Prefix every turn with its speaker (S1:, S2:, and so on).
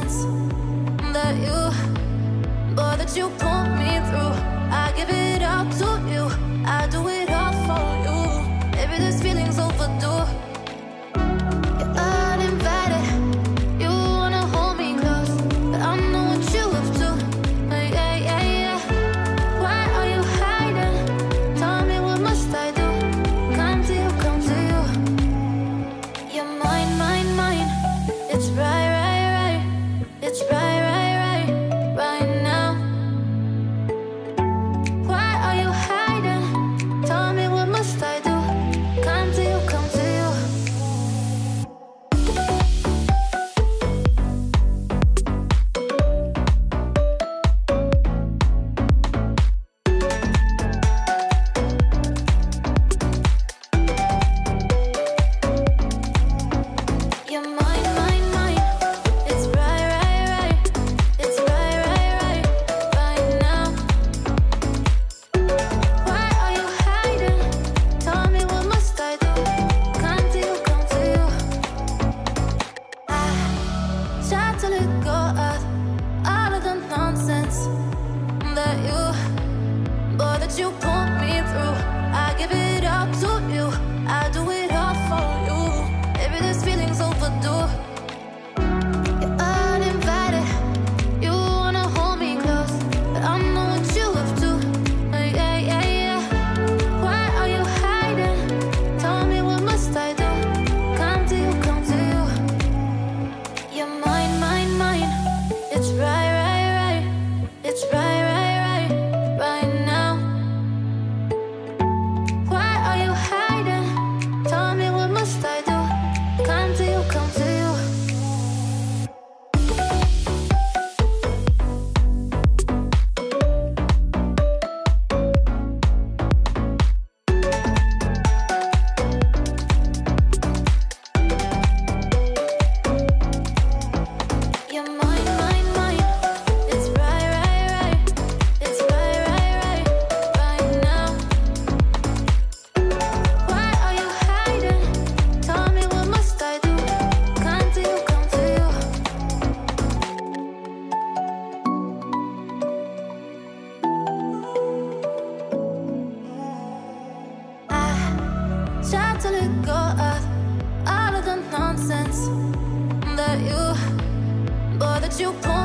S1: nonsense that you, boy, that you pull me through. I give it all to you, I do it all for you. Maybe this feeling's overdue. You're uninvited, you wanna hold me close, but I know what you have to. Yeah, yeah, yeah. Why are you hiding? Tell me, what must I do? Come to you, come to you. You're mine, mine, mine. It's right, right, right. It's right, right, right, right now. Why are you hiding? Tell me, what must I do? Come to you, come to you. You're mine, mine, mine. It's right, right, right. It's right, right, right, right now. Why are you hiding? Tell me, what must I do? Come to you, come to you. I try to let go of all of the nonsense that you, boy, that you pull me through. I give it all to you, I do it all for you. Maybe this feeling's overdue. You're uninvited, you wanna hold me close, but I know what you have to. Yeah, yeah, yeah. Why are you hiding? Tell me, what must I do? Come to you, come to you. You're mine, mine, mine. It's right, right, right. It's right, right, right, right now. Why are you hiding? Tell me, what must I do? Come to you, come to you. You're mine, mine, mine. It's right, right, right. It's right, right, right, right now. Why are you hiding? Tell me, what must I do? Come to you, come to you. I try to let go of all of the nonsense that you, boy, that you pull